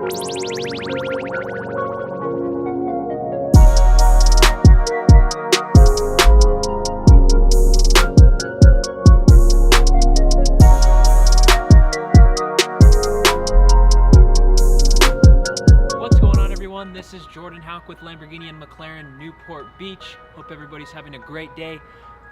This is Jordan Hauk with Lamborghini and McLaren, Newport Beach. Hope everybody's having a great day.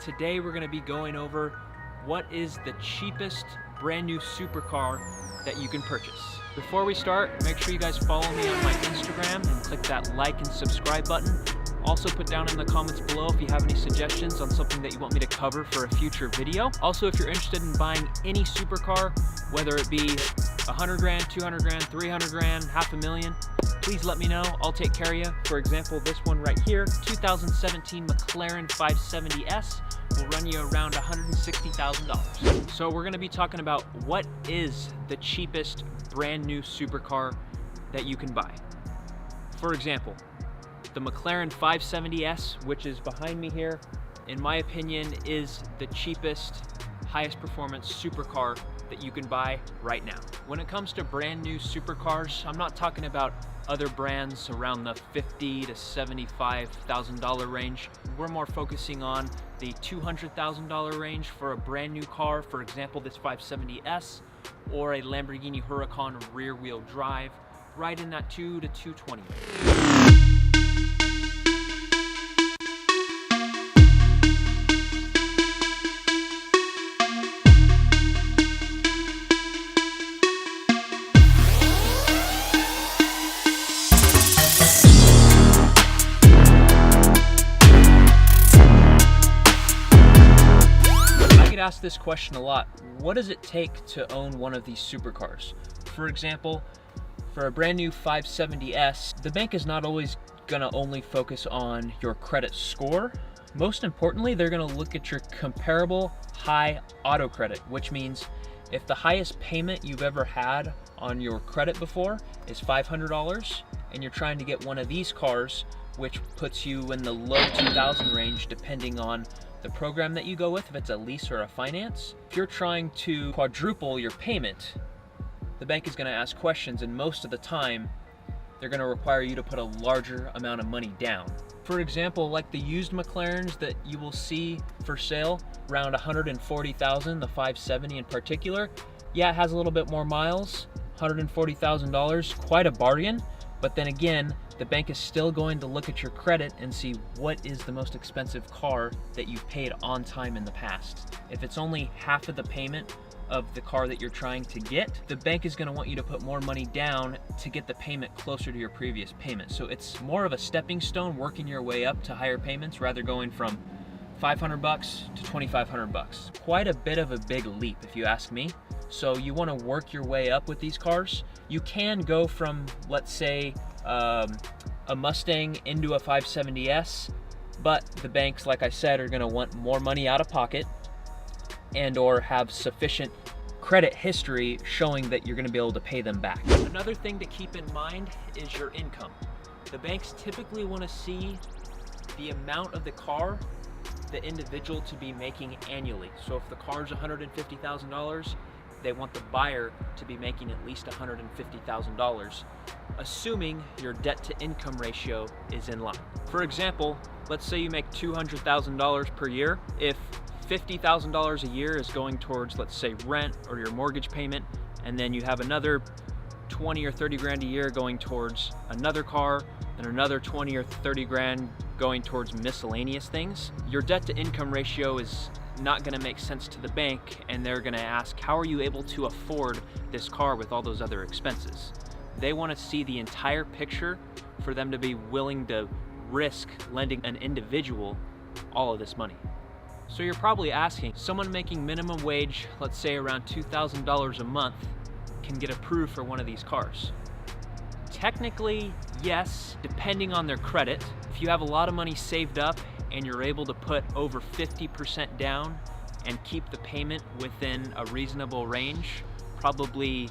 Today we're going to be going over what is the cheapest brand new supercar that you can purchase. Before we start, make sure you guys follow me on my Instagram and click that like and subscribe button. Also put down in the comments below if you have any suggestions on something that you want me to cover for a future video. Also, if you're interested in buying any supercar, whether it be 100 grand, 200 grand, 300 grand, $500,000, please let me know. I'll take care of you. For example, this one right here, 2017 McLaren 570S will run you around $160,000. So we're gonna be talking about what is the cheapest brand new supercar that you can buy. For example, the McLaren 570S, which is behind me here, in my opinion, is the cheapest, highest performance supercar that you can buy right now. When it comes to brand new supercars, I'm not talking about other brands around the $50,000 to $75,000 range. We're more focusing on the $200,000 range for a brand new car. For example, this 570S or a Lamborghini Huracan rear wheel drive, right in that 2 to 220 range. Ask this question a lot. What does it take to own one of these supercars? For example, for a brand new 570S, the bank is not always gonna only focus on your credit score. Most importantly, they're gonna look at your comparable high auto credit, which means if the highest payment you've ever had on your credit before is $500 and you're trying to get one of these cars, which puts you in the low 2,000 range depending on the program that you go with, if it's a lease or a finance. If you're trying to quadruple your payment, the bank is going to ask questions, and most of the time they're going to require you to put a larger amount of money down. For example, like the used McLarens that you will see for sale around 140,000, the 570 in particular. Yeah, it has a little bit more miles, $140,000, quite a bargain. But then again, the bank is still going to look at your credit and see what is the most expensive car that you've paid on time in the past. If it's only half of the payment of the car that you're trying to get, the bank is going to want you to put more money down to get the payment closer to your previous payment. So it's more of a stepping stone, working your way up to higher payments rather going from $500 to $2,500. Quite a bit of a big leap if you ask me. So you want to work your way up with these cars. You can go from, let's say, a Mustang into a 570S, but the banks, like I said, are going to want more money out of pocket and or have sufficient credit history showing that you're going to be able to pay them back. Another thing to keep in mind is your income. The banks typically want to see the amount of the car the individual to be making annually. So if the car is $150,000, they want the buyer to be making at least $150,000, assuming your debt to income ratio is in line. For example, let's say you make $200,000 per year. If $50,000 a year is going towards, let's say, rent or your mortgage payment, and then you have another 20 or 30 grand a year going towards another car, and another 20 or 30 grand going towards miscellaneous things, your debt to income ratio is not going to make sense to the bank, and they're going to ask, how are you able to afford this car with all those other expenses? They want to see the entire picture for them to be willing to risk lending an individual all of this money. So you're probably asking, someone making minimum wage, let's say around $2,000 a month, can get approved for one of these cars? Technically, yes, depending on their credit. If you have a lot of money saved up and you're able to put over 50% down and keep the payment within a reasonable range, probably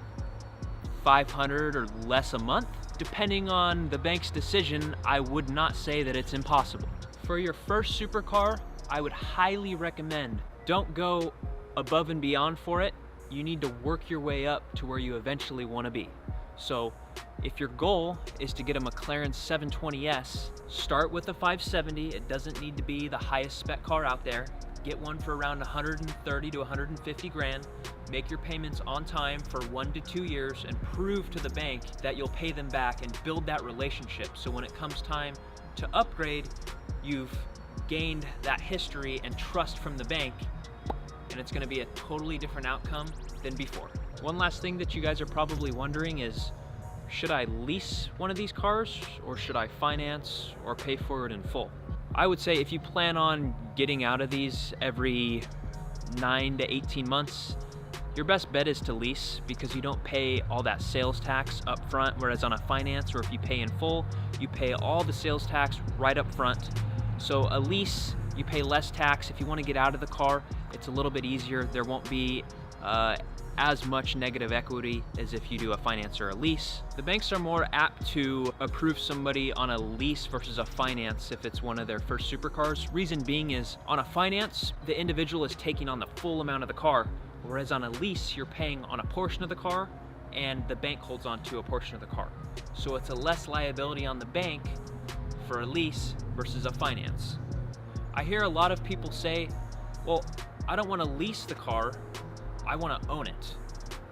$500 or less a month, depending on the bank's decision, I would not say that it's impossible. For your first supercar, I would highly recommend, don't go above and beyond for it. You need to work your way up to where you eventually want to be. So If your goal is to get a McLaren 720S, start with a 570. It doesn't need to be the highest spec car out there. Get one for around 130 to 150 grand. Make your payments on time for 1 to 2 years and prove to the bank that you'll pay them back and build that relationship. So when it comes time to upgrade, you've gained that history and trust from the bank, and it's gonna be a totally different outcome than before. One last thing that you guys are probably wondering is, should I lease one of these cars or should I finance or pay for it in full? I would say if you plan on getting out of these every 9 to 18 months, your best bet is to lease because you don't pay all that sales tax up front, whereas on a finance or if you pay in full, you pay all the sales tax right up front. So a lease, you pay less tax. If you want to get out of the car, it's a little bit easier. There won't be as much negative equity as if you do a finance or a lease. The banks are more apt to approve somebody on a lease versus a finance if it's one of their first supercars. Reason being is on a finance, the individual is taking on the full amount of the car, whereas on a lease, you're paying on a portion of the car and the bank holds on to a portion of the car. So it's a less liability on the bank for a lease versus a finance. I hear a lot of people say, well, I don't want to lease the car, I want to own it.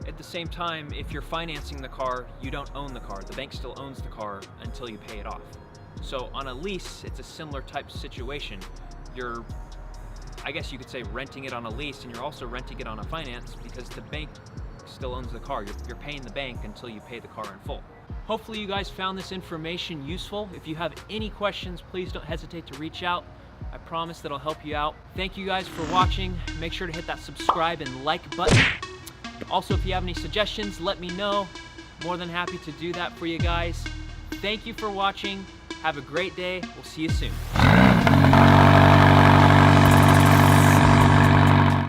At the same time, if you're financing the car, you don't own the car. The bank still owns the car until you pay it off. So on a lease, it's a similar type of situation. You're, I guess you could say, renting it on a lease, and you're also renting it on a finance because the bank still owns the car. You're paying the bank until you pay the car in full. Hopefully you guys found this information useful. If you have any questions, please don't hesitate to reach out. I promise that I'll help you out. Thank you guys for watching. Make sure to hit that subscribe and like button. Also, if you have any suggestions, let me know. More than happy to do that for you guys. Thank you for watching. Have a great day. We'll see you soon.